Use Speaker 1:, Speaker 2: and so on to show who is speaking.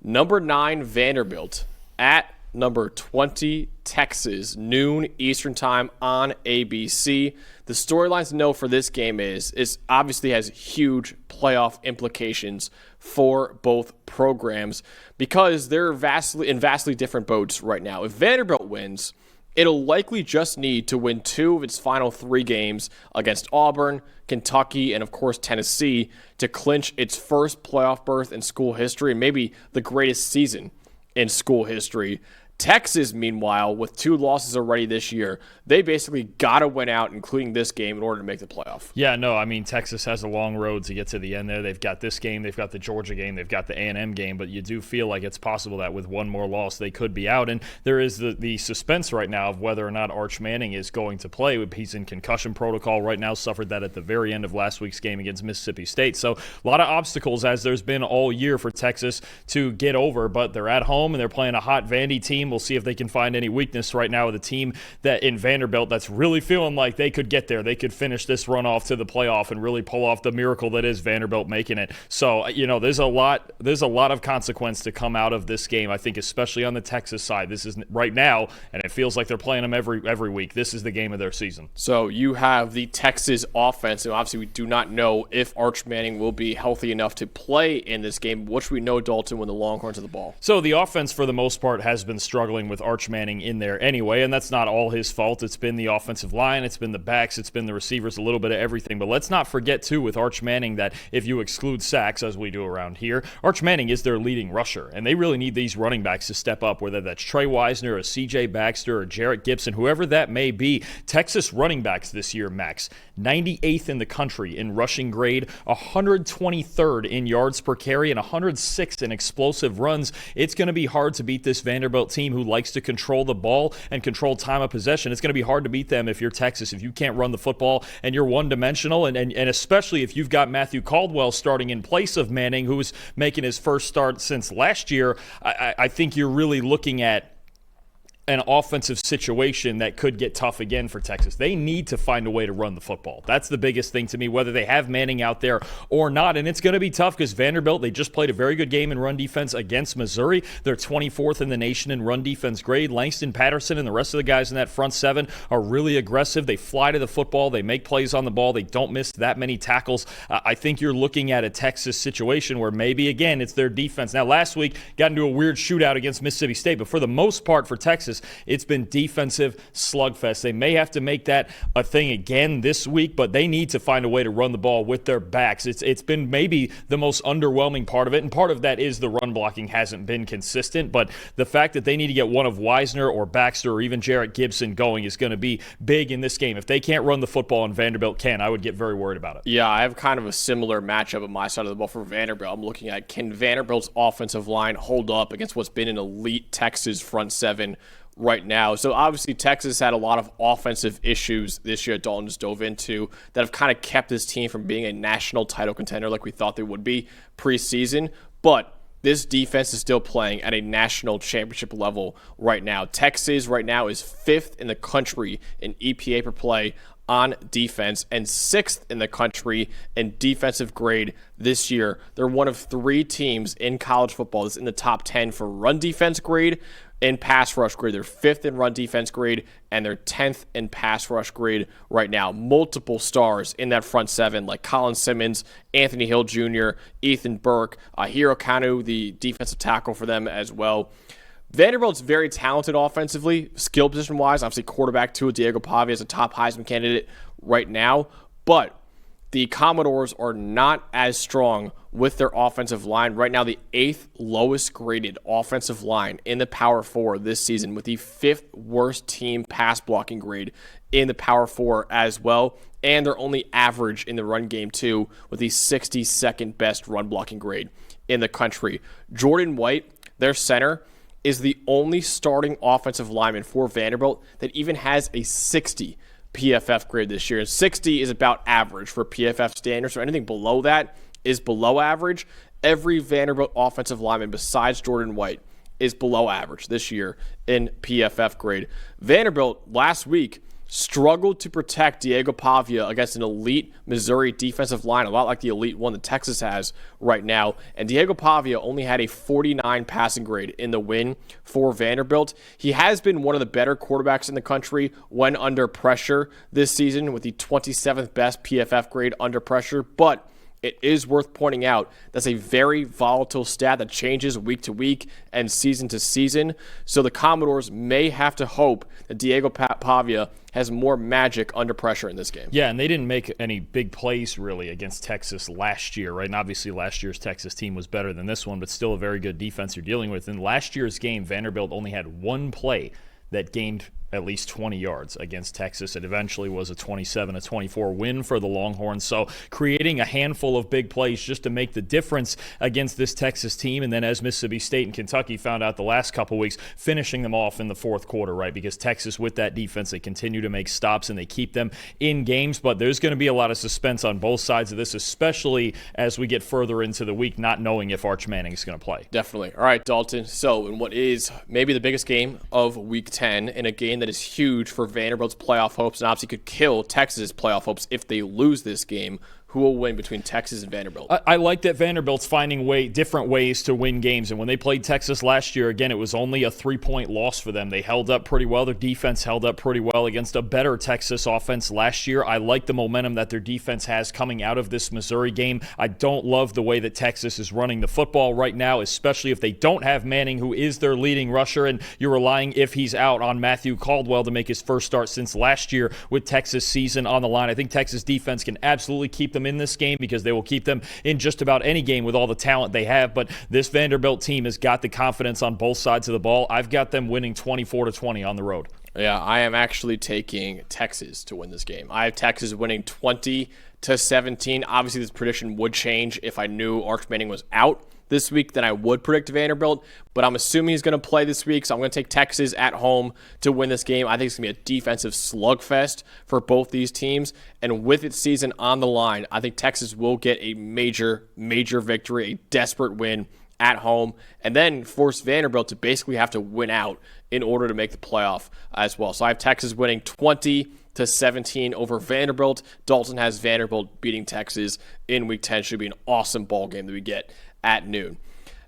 Speaker 1: Number 9 Vanderbilt at number 20 Texas, noon Eastern time on ABC. The storylines to know for this game is obviously has huge playoff implications for both programs because they're in vastly different boats right now. If Vanderbilt wins, it'll likely just need to win 2 of its final 3 games against Auburn, Kentucky, and of course Tennessee to clinch its first playoff berth in school history and maybe the greatest season in school history. Texas, meanwhile, with 2 losses already this year, they basically got to win out, including this game, in order to make the playoff.
Speaker 2: Yeah, no, I mean, Texas has a long road to get to the end there. They've got this game, they've got the Georgia game, they've got the A&M game, but you do feel like it's possible that with one more loss, they could be out. And there is the suspense right now of whether or not Arch Manning is going to play. He's in concussion protocol right now, suffered that at the very end of last week's game against Mississippi State. So a lot of obstacles, as there's been all year for Texas to get over, but they're at home and they're playing a hot Vandy team. We'll see if they can find any weakness right now with a team that in Vanderbilt that's really feeling like they could get there. They could finish this run off to the playoff and really pull off the miracle that is Vanderbilt making it. So, there's a lot of consequence to come out of this game, I think, especially on the Texas side. This is right now, and it feels like they're playing them every week. This is the game of their season.
Speaker 1: So you have the Texas offense, and obviously we do not know if Arch Manning will be healthy enough to play in this game, which we know Dalton when the Longhorns of the ball.
Speaker 2: So the offense, for the most part, has been struggling with Arch Manning in there anyway, and that's not all his fault. It's been the offensive line, it's been the backs, it's been the receivers, a little bit of everything. But let's not forget, too, with Arch Manning, that if you exclude sacks, as we do around here, Arch Manning is their leading rusher, and they really need these running backs to step up, whether that's Trey Wisner or C.J. Baxter or Jarrett Gibson, whoever that may be. Texas running backs this year, Max, 98th in the country in rushing grade, 123rd in yards per carry, and 106th in explosive runs. It's going to be hard to beat this Vanderbilt team who likes to control the ball and control time of possession. It's going to be hard to beat them if you're Texas, if you can't run the football and you're one-dimensional, and especially if you've got Matthew Caldwell starting in place of Manning, who was making his first start since last year. I think you're really looking at an offensive situation that could get tough again for Texas. They need to find a way to run the football. That's the biggest thing to me, whether they have Manning out there or not. And it's going to be tough because Vanderbilt, they just played a very good game in run defense against Missouri. They're 24th in the nation in run defense grade. Langston Patterson and the rest of the guys in that front 7 are really aggressive. They fly to the football. They make plays on the ball. They don't miss that many tackles. I think you're looking at a Texas situation where maybe, again, it's their defense. Now, last week, got into a weird shootout against Mississippi State, but for the most part for Texas, it's been defensive slugfest. They may have to make that a thing again this week, but they need to find a way to run the ball with their backs. It's been maybe the most underwhelming part of it, and part of that is the run blocking hasn't been consistent, but the fact that they need to get one of Wisner or Baxter or even Jarrett Gibson going is going to be big in this game. If they can't run the football and Vanderbilt can, I would get very worried about it.
Speaker 1: Yeah, I have kind of a similar matchup on my side of the ball for Vanderbilt. I'm looking at, can Vanderbilt's offensive line hold up against what's been an elite Texas front 7 right now? So obviously Texas had a lot of offensive issues this year Dalton just dove into that have kind of kept this team from being a national title contender like we thought they would be preseason. But this defense is still playing at a national championship level right now. Texas right now is 5th in the country in EPA per play on defense and 6th in the country in defensive grade this year. They're one of 3 teams in college football that's in the top 10 for run defense grade and pass rush grade. They're 5th in run defense grade, and they're 10th in pass rush grade right now. Multiple stars in that front 7, like Colin Simmons, Anthony Hill Jr., Ethan Burke, Hiro Kanu, the defensive tackle for them as well. Vanderbilt's very talented offensively, skill position-wise. Obviously, quarterback Tua Diego Pavia is a top Heisman candidate right now, but the Commodores are not as strong with their offensive line. Right now, the 8th lowest graded offensive line in the Power 4 this season, with the 5th worst team pass blocking grade in the Power 4 as well. And they're only average in the run game, too, with the 62nd best run blocking grade in the country. Jordan White, their center, is the only starting offensive lineman for Vanderbilt that even has a 60 PFF grade this year. And 60 is about average for PFF standards, so anything below that is below average. Every Vanderbilt offensive lineman besides Jordan White is below average this year in PFF grade. Vanderbilt last week struggled to protect Diego Pavia against an elite Missouri defensive line, a lot like the elite one that Texas has right now. And Diego Pavia only had a 49 passing grade in the win for Vanderbilt. He has been one of the better quarterbacks in the country when under pressure this season, with the 27th best PFF grade under pressure, but it is worth pointing out that's a very volatile stat that changes week to week and season to season. So the Commodores may have to hope that Diego Pavia has more magic under pressure in this game.
Speaker 2: Yeah, and they didn't make any big plays really against Texas last year, right? And obviously last year's Texas team was better than this one, but still a very good defense you're dealing with. In last year's game, Vanderbilt only had one play that gained at least 20 yards against Texas. It eventually was a 27-24 win for the Longhorns. So creating a handful of big plays just to make the difference against this Texas team. And then as Mississippi State and Kentucky found out the last couple weeks, finishing them off in the fourth quarter, right? Because Texas, with that defense, they continue to make stops and they keep them in games. But there's going to be a lot of suspense on both sides of this, especially as we get further into the week, not knowing if Arch Manning is going to play.
Speaker 1: Definitely. All right, Dalton. So in what is maybe the biggest game of Week 10, in a game that is huge for Vanderbilt's playoff hopes and obviously could kill Texas' playoff hopes if they lose this game, who will win between Texas and Vanderbilt?
Speaker 2: I like that Vanderbilt's finding different ways to win games. And when they played Texas last year, again, it was only a 3-point loss for them. They held up pretty well. Their defense held up pretty well against a better Texas offense last year. I like the momentum that their defense has coming out of this Missouri game. I don't love the way that Texas is running the football right now, especially if they don't have Manning, who is their leading rusher, and you're relying, if he's out, on Matthew Caldwell to make his first start since last year with Texas season on the line. I think Texas defense can absolutely keep them in this game because they will keep them in just about any game with all the talent they have. But this Vanderbilt team has got the confidence on both sides of the ball. I've got them winning 24-20 on the road.
Speaker 1: Yeah, I am actually taking Texas to win this game. I have Texas winning 20-17. Obviously, this prediction would change if I knew Arch Manning was out this week, then I would predict Vanderbilt, but I'm assuming he's going to play this week, so I'm going to take Texas at home to win this game. I think it's going to be a defensive slugfest for both these teams, and with its season on the line, I think Texas will get a major victory, a desperate win at home, and then force Vanderbilt to basically have to win out in order to make the playoff as well. So I have Texas winning 20-17 over Vanderbilt. Dalton has Vanderbilt beating Texas in Week 10. Should be an awesome ball game that we get at noon.